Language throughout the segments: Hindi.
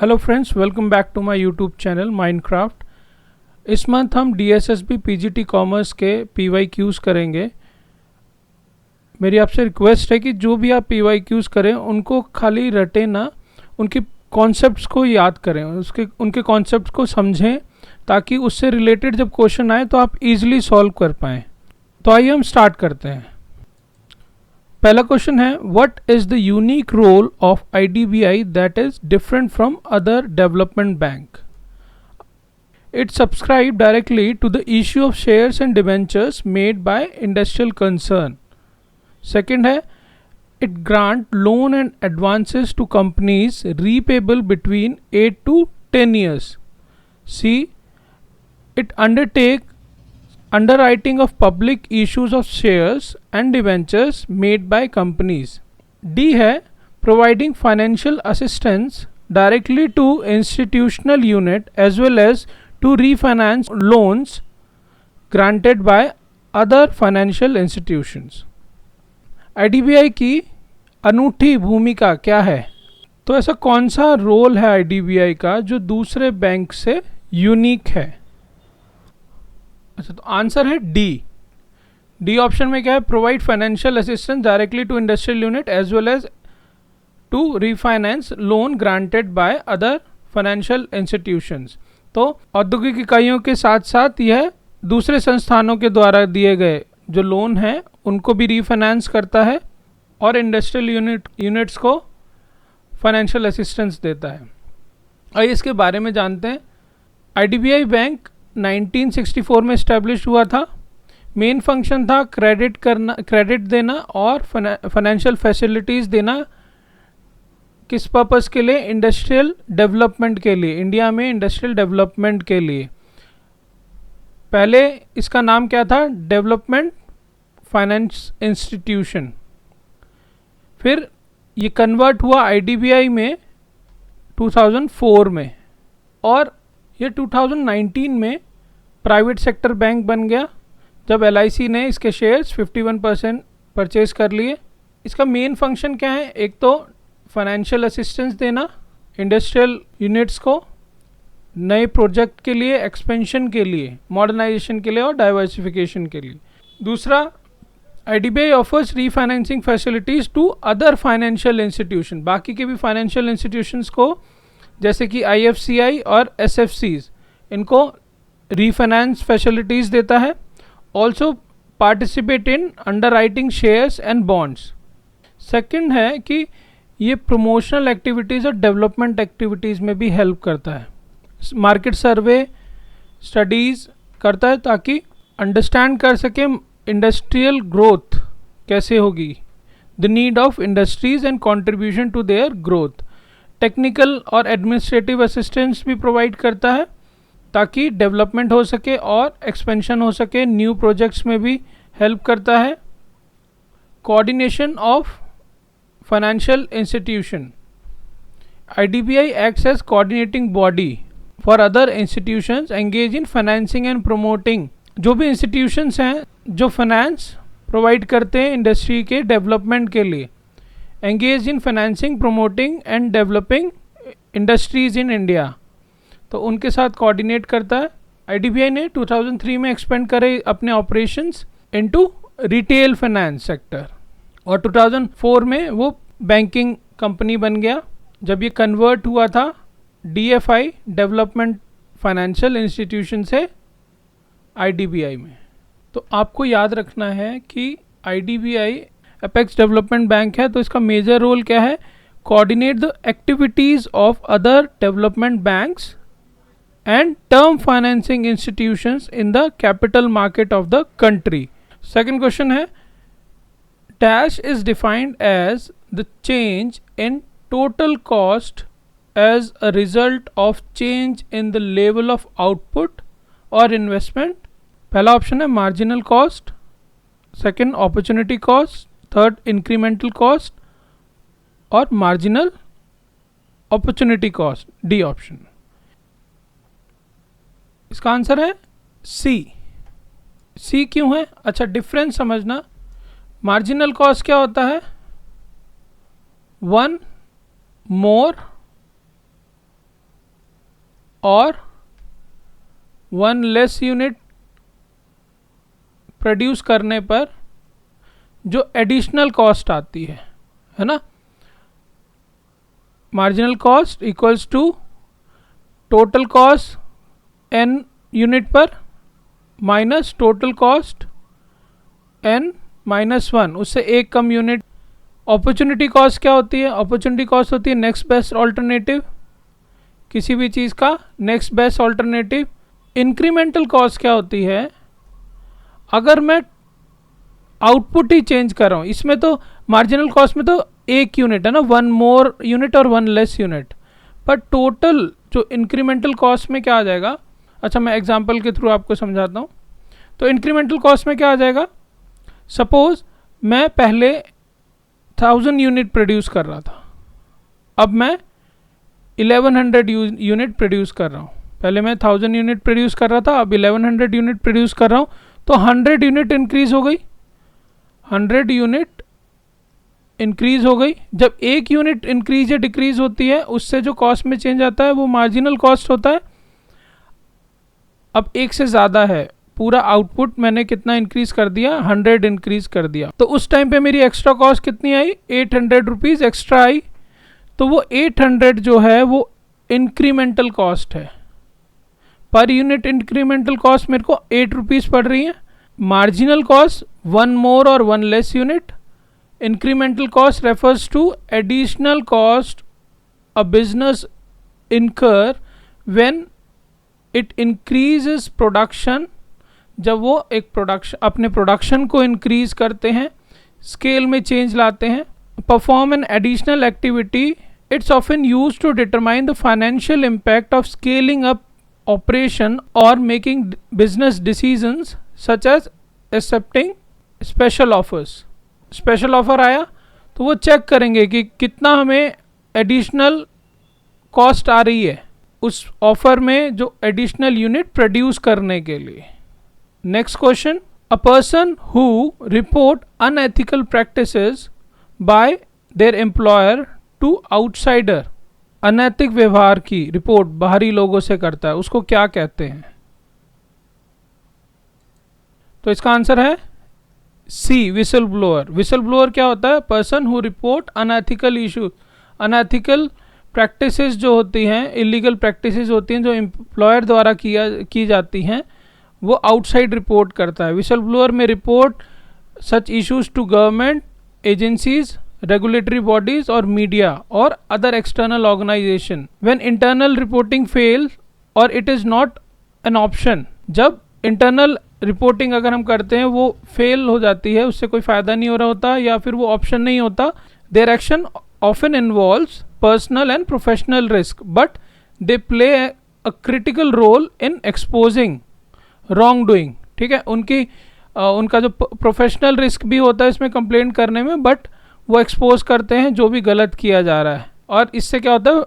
Hello friends, welcome back to my YouTube channel Minecraft. इस मंथ हम DSSB PGT कॉमर्स के PYQs करेंगे। मेरी आपसे रिक्वेस्ट है कि जो भी आप PYQs करें उनको खाली रटें ना, उनके कॉन्सेप्ट्स को याद करें, उनके कॉन्सेप्ट्स को समझें ताकि उससे रिलेटेड जब क्वेश्चन आए तो आप इजीली सॉल्व कर पाएँ। तो आइए हम स्टार्ट करते हैं। पहला क्वेश्चन है, what is the unique role of IDBI that is different from other development bank? It subscribe directly to the issue of shares and debentures made by industrial concern. Second है, it grant loan and advances to companies repayable between 8 to 10 years. C, it undertake underwriting of public issues of shares and debentures made by companies. D है, providing financial assistance directly to institutional unit as well as to refinance loans granted by other financial institutions. IDBI की अनूठी भूमिका क्या है? तो ऐसा कौन सा रोल है IDBI का जो दूसरे बैंक से यूनिक है? अच्छा, तो आंसर है डी ऑप्शन में क्या है? Provide financial assistance directly to industrial unit as well as to refinance loan granted by other financial institutions. तो औद्योगिक इकाइयों के साथ साथ यह दूसरे संस्थानों के द्वारा दिए गए जो लोन हैं उनको भी रीफाइनेंस करता है और इंडस्ट्रियल यूनिट्स को फाइनेंशियल असिस्टेंस देता है। आइए इसके बारे में जानते हैं। IDBI बैंक 1964 में इस्टेब्लिश हुआ था। मेन फंक्शन था क्रेडिट देना और फाइनेंशियल फैसिलिटीज़ देना। किस पर्पस के लिए? इंडस्ट्रियल डेवलपमेंट के लिए, इंडिया में इंडस्ट्रियल डेवलपमेंट के लिए। पहले इसका नाम क्या था? Development finance institution. फिर ये कन्वर्ट हुआ IDBI में 2004 में और ये 2019 में प्राइवेट सेक्टर बैंक बन गया जब LIC ने इसके शेयर्स 51% परचेज कर लिए। इसका मेन फंक्शन क्या है? एक तो फाइनेंशियल असिस्टेंस देना इंडस्ट्रियल यूनिट्स को नए प्रोजेक्ट के लिए, एक्सपेंशन के लिए, मॉडर्नाइजेशन के लिए और डाइवर्सिफिकेशन के लिए। दूसरा, IDBI offers refinancing facilities to other financial institution, बाकी के भी फाइनेंशियल इंस्टीट्यूशंस को जैसे कि IFCI और SFCs, इनको रीफाइनेंस फैसिलिटीज़ देता है। Also participate in underwriting shares and bonds. Second है कि ये प्रमोशनल एक्टिविटीज़ और डेवलपमेंट एक्टिविटीज़ में भी हेल्प करता है। मार्केट सर्वे स्टडीज़ करता है ताकि अंडरस्टैंड कर सके इंडस्ट्रियल ग्रोथ कैसे होगी, the need of industries and contribution to their growth. Technical और एडमिनिस्ट्रेटिव असिस्टेंस भी प्रोवाइड करता है ताकि डेवलपमेंट हो सके और एक्सपेंशन हो सके। न्यू प्रोजेक्ट्स में भी हेल्प करता है। Coordination of financial institution, IDBI acts as coordinating body for other institutions engage in financing and promoting. जो भी इंस्टीट्यूशंस हैं जो फाइनेंस प्रोवाइड करते हैं इंडस्ट्री के डेवलपमेंट के लिए, engage in financing, promoting and developing industries in India, तो उनके साथ कोऑर्डिनेट करता है। IDBI ने 2003 में एक्सपेंड करे अपने operations into retail finance sector और 2004 में वो बैंकिंग कंपनी बन गया जब ये कन्वर्ट हुआ था DFI डेवलपमेंट फाइनेंशियल इंस्टीट्यूशन से IDBI में। तो आपको याद रखना है कि IDBI अपेक्स डेवलपमेंट बैंक है, तो इसका मेजर रोल क्या है? Coordinate the activities of other development banks and term financing institutions in the capital market of the country. Second question है, dash is defined as the change in total cost as a result of change in the level of output और इन्वेस्टमेंट। पहला ऑप्शन है marginal cost, second opportunity cost, third incremental cost और marginal opportunity cost, D option. इसका आंसर है सी क्यों है? अच्छा, डिफरेंस समझना। मार्जिनल कॉस्ट क्या होता है? 1 more और 1 लेस यूनिट प्रोड्यूस करने पर जो एडिशनल कॉस्ट आती है ना, marginal cost equals to total cost n unit पर minus total cost n minus 1, उससे एक कम यूनिट। अपॉर्चुनिटी कॉस्ट क्या होती है? अपॉर्चुनिटी कॉस्ट होती है नेक्स्ट बेस्ट ऑल्टरनेटिव, किसी भी चीज़ का next best alternative. Incremental cost क्या होती है? अगर मैं आउटपुट ही चेंज कर रहा हूँ, इसमें तो मार्जिनल कॉस्ट में तो एक यूनिट है ना, 1 मोर यूनिट और 1 लेस यूनिट, पर टोटल जो इंक्रीमेंटल कॉस्ट में क्या आ जाएगा? अच्छा, मैं एग्जांपल के थ्रू आपको समझाता हूँ। तो इंक्रीमेंटल कॉस्ट में क्या आ जाएगा? सपोज मैं पहले 1000 यूनिट प्रोड्यूस कर रहा था, अब मैं 1100 यूनिट प्रोड्यूस कर रहा हूँ। पहले मैं 1000 यूनिट प्रोड्यूस कर रहा था, अब 1100 यूनिट प्रोड्यूस कर रहा हूँ, तो 100 यूनिट इंक्रीज हो गई, 100 यूनिट इंक्रीज हो गई। जब एक यूनिट इंक्रीज या डिक्रीज होती है, उससे जो कॉस्ट में चेंज आता है वो मार्जिनल कॉस्ट होता है। अब एक से ज़्यादा है, पूरा आउटपुट मैंने कितना इंक्रीज कर दिया? 100 इंक्रीज कर दिया, तो उस टाइम पे मेरी एक्स्ट्रा कॉस्ट कितनी आई? 800 रुपीज़ एक्स्ट्रा आई। तो वो 800 जो है वो इंक्रीमेंटल कॉस्ट है। पर यूनिट इंक्रीमेंटल कॉस्ट मेरे को 8 रुपीज़ पड़ रही है। मार्जिनल कॉस्ट 1 मोर और 1 less unit. Incremental cost refers to additional cost a business incur when it increases production, जब वो एक प्रोडक्शन अपने प्रोडक्शन को इंक्रीज करते हैं, स्केल में चेंज लाते हैं। Perform an additional activity, it's often use to determine the financial impact of scaling up operation और making business decisions such as accepting special offers. Special offer आया तो वो चेक करेंगे कि कितना हमें एडिशनल कॉस्ट आ रही है उस ऑफर में जो एडिशनल यूनिट प्रोड्यूस करने के लिए। Next question, a person who report unethical practices by their employer to outsider, अनैतिक व्यवहार की रिपोर्ट बाहरी लोगों से करता है, उसको क्या कहते हैं? तो इसका आंसर है सी, विसल ब्लोअर। विसल ब्लोअर क्या होता है? Person who report unethical issue, unethical practices जो होती हैं, इलीगल प्रैक्टिसेस होती हैं जो एम्प्लॉयर द्वारा की जाती हैं, वो आउटसाइड रिपोर्ट करता है। विसल ब्लोअर में report such issues to government agencies, regulatory bodies और मीडिया और other external organisation. When internal reporting fail और it is not an option, जब इंटरनल रिपोर्टिंग अगर हम करते हैं वो फेल हो जाती है, उससे कोई फ़ायदा नहीं हो रहा होता या फिर वो ऑप्शन नहीं होता, their action often involves personal and professional risk, but they play a critical role in exposing wrongdoing। ठीक है, उनका जो प्रोफेशनल रिस्क भी होता है इसमें कंप्लेंट करने में, बट वो एक्सपोज करते हैं जो भी गलत किया जा रहा है, और इससे क्या होता है?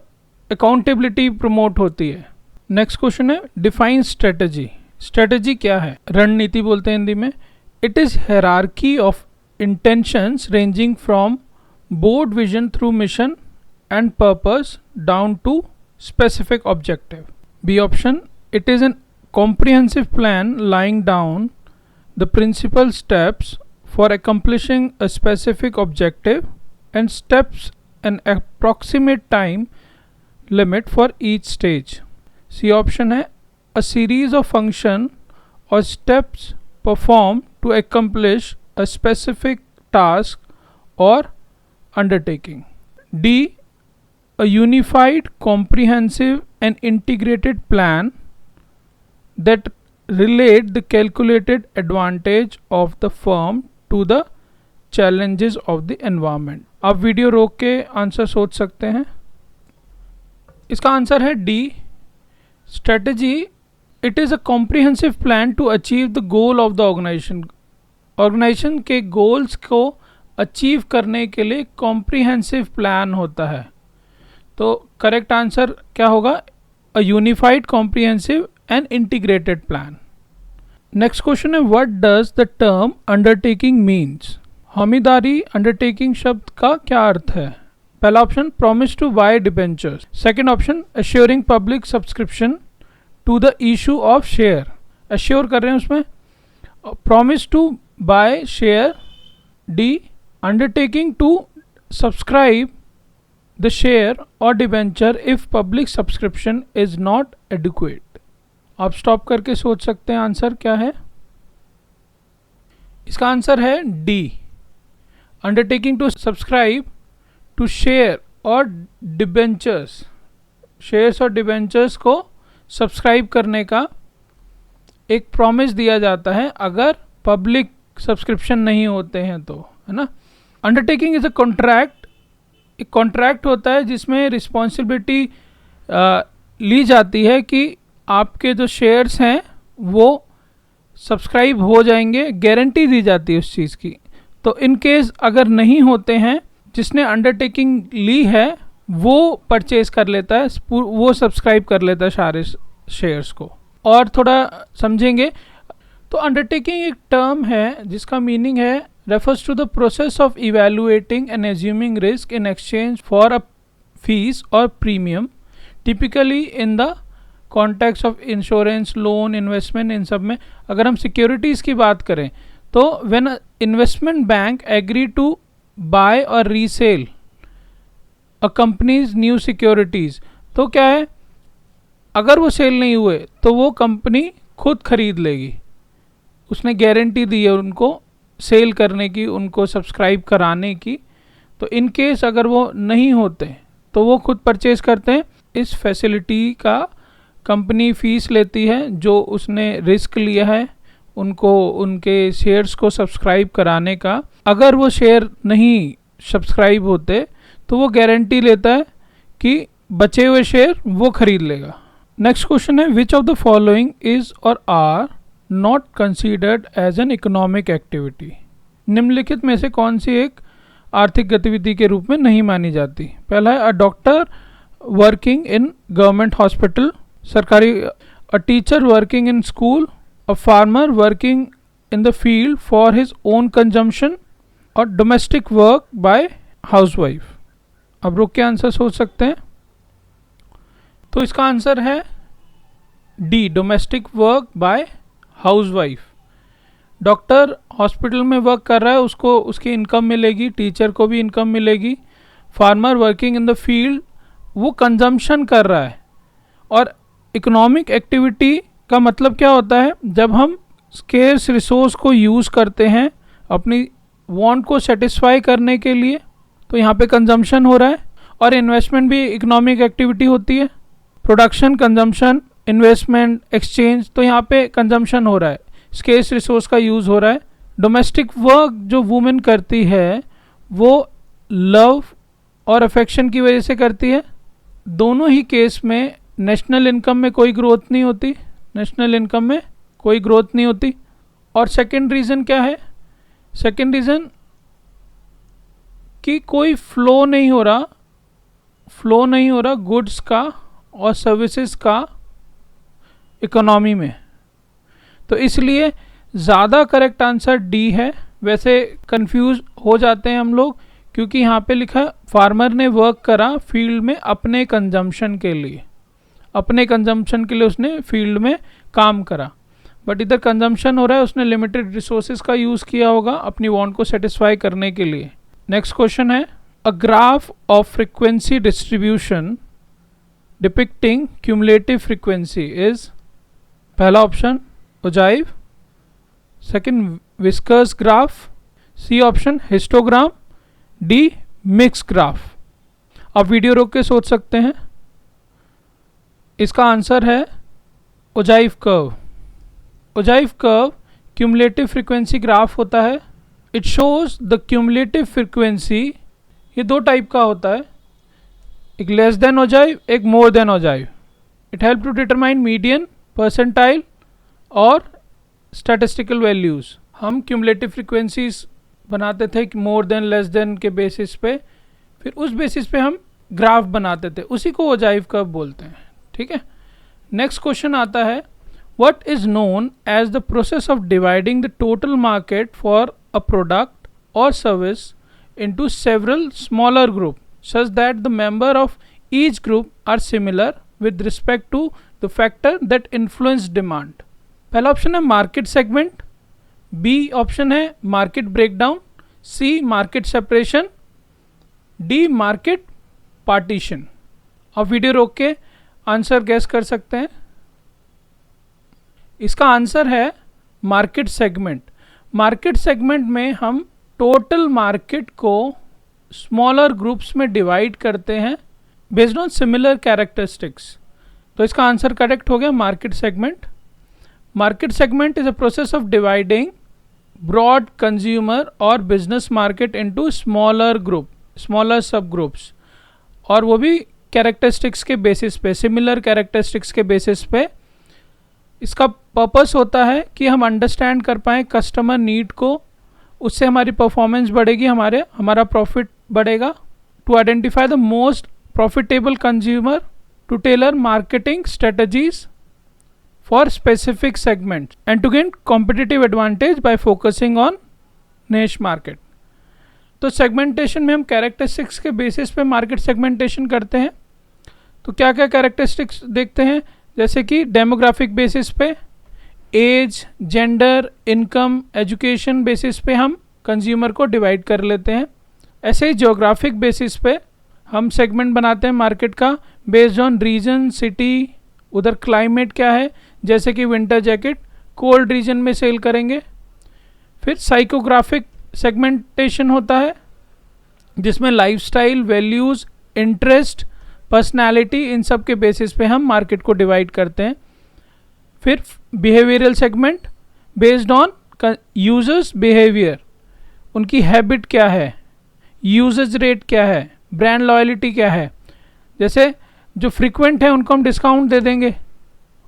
अकाउंटेबिलिटी प्रमोट होती है। नेक्स्ट क्वेश्चन है, डिफाइन स्ट्रेटजी। स्ट्रेटजी क्या है? रणनीति बोलते हैं हिंदी में। It is hierarchy of intentions ranging from board vision through mission and purpose down to specific objective. B option, it is a comprehensive plan laying down the principal steps for accomplishing a specific objective and steps an approximate time limit for each stage. C option है a series of function or steps performed to accomplish a specific task or undertaking. D, a unified, comprehensive and integrated plan that relate the calculated advantage of the firm to the challenges of the environment. आप वीडियो रोक के आंसर सोच सकते हैं। इसका आंसर है D, strategy. It is a comprehensive plan to achieve the goal of the organisation. Organisation के गोल्स को अचीव करने के लिए कॉम्प्रिहेंसिव प्लान होता है। तो करेक्ट आंसर क्या होगा? A unified, comprehensive and integrated plan. Next question है, what does the term undertaking means? हमीदारी अंडरटेकिंग शब्द का क्या अर्थ है? पहला option, promise to buy debentures. Second option, assuring public subscription to the issue of share, assure कर रहे हैं उसमें। Promise to buy share, D undertaking to subscribe the share और debenture if public subscription is not adequate. आप स्टॉप करके सोच सकते हैं आंसर क्या है। इसका आंसर है D, undertaking to subscribe to share और डिबेंचर्स। शेयर्स और डिबेंचर्स को सब्सक्राइब करने का एक प्रॉमिस दिया जाता है अगर पब्लिक सब्सक्रिप्शन नहीं होते हैं तो, है ना। अंडरटेकिंग इज अ कॉन्ट्रैक्ट, एक कॉन्ट्रैक्ट होता है जिसमें रिस्पॉन्सिबिलिटी ली जाती है कि आपके जो शेयर्स हैं वो सब्सक्राइब हो जाएंगे, गारंटी दी जाती है उस चीज़ की। तो इन केस अगर नहीं होते हैं, जिसने अंडरटेकिंग ली है वो परचेज कर लेता है, वो सब्सक्राइब कर लेता है सारे शेयर्स को। और थोड़ा समझेंगे तो अंडरटेकिंग एक टर्म है जिसका मीनिंग है refers to the process of evaluating and assuming risk in exchange for a fees or premium, typically in the context of insurance, loan, investment। इन सब में अगर हम सिक्योरिटीज़ की बात करें तो when investment bank agree to buy or resell a company's new securities, तो क्या है, अगर वो सेल नहीं हुए तो वो कंपनी खुद खरीद लेगी। उसने गारंटी दी है उनको सेल करने की, उनको सब्सक्राइब कराने की। तो इन केस अगर वो नहीं होते तो वो खुद परचेज करते हैं। इस फैसिलिटी का कंपनी फ़ीस लेती है जो उसने रिस्क लिया है उनको उनके शेयर्स को सब्सक्राइब कराने का। अगर वो शेयर नहीं सब्सक्राइब होते तो वो गारंटी लेता है कि बचे हुए शेयर वो खरीद लेगा। नेक्स्ट क्वेश्चन है, which of the following is और are not considered as an economic activity. निम्नलिखित में से कौन सी एक आर्थिक गतिविधि के रूप में नहीं मानी जाती। पहला है, a doctor working in government hospital, सरकारी, a teacher working in school, a farmer working in the field for his own consumption, और डोमेस्टिक वर्क बाय हाउसवाइफ। अब रुक के आंसर सोच सकते हैं। तो इसका आंसर है D, domestic work by housewife. Doctor hospital में वर्क कर रहा है, उसको उसकी इनकम मिलेगी, टीचर को भी इनकम मिलेगी। Farmer working in the field, वो कंजम्पशन कर रहा है। और इकोनॉमिक एक्टिविटी का मतलब क्या होता है, जब हम स्केर्स रिसोर्स को यूज़ करते हैं अपनी वांट को सेटिस्फाई करने के लिए, तो यहाँ पे कंजम्पशन हो रहा है। और इन्वेस्टमेंट भी इकोनॉमिक एक्टिविटी होती है, प्रोडक्शन, कंजम्पशन, इन्वेस्टमेंट, एक्सचेंज, तो यहाँ पे कंजम्पशन हो रहा है, स्केर्स रिसोर्स का यूज़ हो रहा है। डोमेस्टिक वर्क जो वुमेन करती है वो लव और अफेक्शन की वजह से करती है। दोनों ही केस में नेशनल इनकम में कोई ग्रोथ नहीं होती, नेशनल इनकम में कोई ग्रोथ नहीं होती। और सेकंड रीज़न क्या है, सेकंड रीज़न कि कोई फ्लो नहीं हो रहा गुड्स का और सर्विसेज का इकोनॉमी में। तो इसलिए ज़्यादा करेक्ट आंसर डी है। वैसे कंफ्यूज हो जाते हैं हम लोग क्योंकि यहाँ पे लिखा है फार्मर ने वर्क करा फील्ड में अपने कंजम्पशन के लिए, अपने कंजम्पशन के लिए उसने फील्ड में काम करा। बट इधर कंजम्पशन हो रहा है, उसने लिमिटेड रिसोर्सेज का यूज़ किया होगा अपनी वांट को सेटिस्फाई करने के लिए। नेक्स्ट क्वेश्चन है, a graph of frequency distribution depicting cumulative frequency is. पहला option ogive, second whiskers graph, C option histogram, D mix graph. आप वीडियो रोक के सोच सकते हैं। इसका आंसर है ogive curve. Ogive curve cumulative frequency graph होता है। It shows the cumulative frequency. ये दो टाइप का होता है, एक लेस देन ओजाइव, एक more than ogive. It help to determine median, percentile और स्टैटिस्टिकल वैल्यूज़। हम क्यूमुलेटिव फ्रीक्वेंसीज बनाते थे मोर देन लेस देन के बेसिस पे, फिर उस बेसिस पे हम ग्राफ बनाते थे, उसी को ओजाइव कर्व बोलते हैं। ठीक है। नेक्स्ट क्वेश्चन आता है, what is known as the process of dividing the total market for a product और service into several smaller group such that the member of each group are similar with respect to the factor that influence demand. पहला ऑप्शन है मार्केट सेगमेंट, बी ऑप्शन है market breakdown, C market separation, D market partition. आप वीडियो रोक के आंसर गैस कर सकते हैं। इसका आंसर है मार्केट सेगमेंट। मार्केट सेगमेंट में हम टोटल मार्केट को स्मॉलर ग्रुप्स में डिवाइड करते हैं बेस्ड ऑन सिमिलर कैरेक्टरिस्टिक्स। तो इसका आंसर करेक्ट हो गया market segment. Market segment is a process of dividing broad consumer और business market into smaller group, smaller sub groups, और वो भी कैरेक्टरिस्टिक्स के बेसिस पे, सिमिलर कैरेक्टरिस्टिक्स के बेसिस पे। इसका पर्पस होता है कि हम अंडरस्टैंड कर पाएँ कस्टमर नीड को, उससे हमारी परफॉर्मेंस बढ़ेगी, हमारा प्रॉफिट बढ़ेगा। To identify the most profitable consumer, to tailor marketing strategies for specific segment and to gain competitive advantage by focusing on niche market. तो सेगमेंटेशन में हम कैरेक्टरिस्टिक्स के बेसिस पे मार्केट सेगमेंटेशन करते हैं। तो क्या क्या कैरेक्टरिस्टिक्स देखते हैं, जैसे कि डेमोग्राफिक बेसिस पे, age, gender, income, education basis पे हम कंज्यूमर को डिवाइड कर लेते हैं। ऐसे ही ज्योग्राफिक बेसिस पे हम सेगमेंट बनाते हैं मार्केट का बेस्ड ऑन रीजन, सिटी, उधर क्लाइमेट क्या है, जैसे कि विंटर जैकेट कोल्ड रीजन में सेल करेंगे। फिर साइकोग्राफिक सेगमेंटेशन होता है जिसमें लाइफस्टाइल, वैल्यूज़, इंटरेस्ट, पर्सनालिटी, इन सब के बेसिस पे हम मार्केट को डिवाइड करते हैं। फिर behavioural segment based on users behaviour, उनकी हैबिट क्या है, यूजेज रेट क्या है, ब्रांड लॉयल्टी क्या है, जैसे जो फ्रीक्वेंट है उनको हम डिस्काउंट दे देंगे।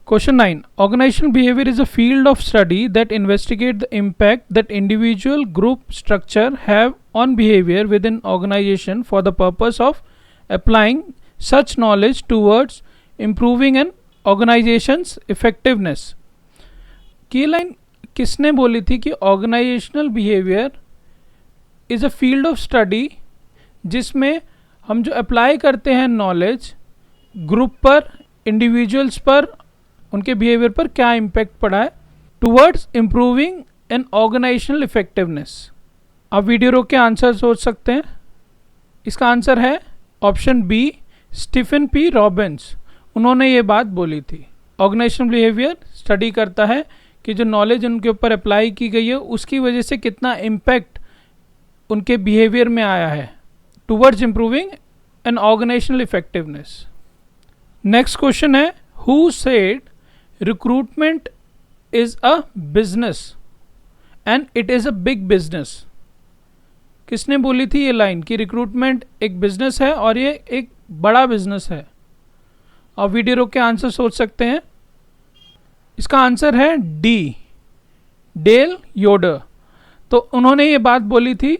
Question 9, organisational behaviour is a field of study that investigate the impact that individual group structure have on behaviour within organisation for the purpose of applying such knowledge towards improving an organisations effectiveness. की लाइन किसने बोली थी कि organisational behaviour is a field of study जिसमें हम जो अप्लाई करते हैं नॉलेज ग्रुप पर, इंडिविजुअल्स पर, उनके बिहेवियर पर क्या इम्पैक्ट पड़ा है towards improving an organisational effectiveness. आप वीडियो रोक के आंसर सोच सकते हैं। इसका आंसर है option B, Stephen P Robbins. उन्होंने ये बात बोली थी। ऑर्गेनाइजेशनल बिहेवियर स्टडी करता है कि जो नॉलेज उनके ऊपर अप्लाई की गई है उसकी वजह से कितना इम्पैक्ट उनके बिहेवियर में आया है towards improving an organisational effectiveness. Next question है, who said recruitment is a business and it is a big business. किसने बोली थी ये लाइन कि रिक्रूटमेंट एक बिजनेस है और ये एक बड़ा बिजनेस है। आप वीडियो रोक के आंसर सोच सकते हैं। इसका आंसर है डी, डेल योडर। तो उन्होंने ये बात बोली थी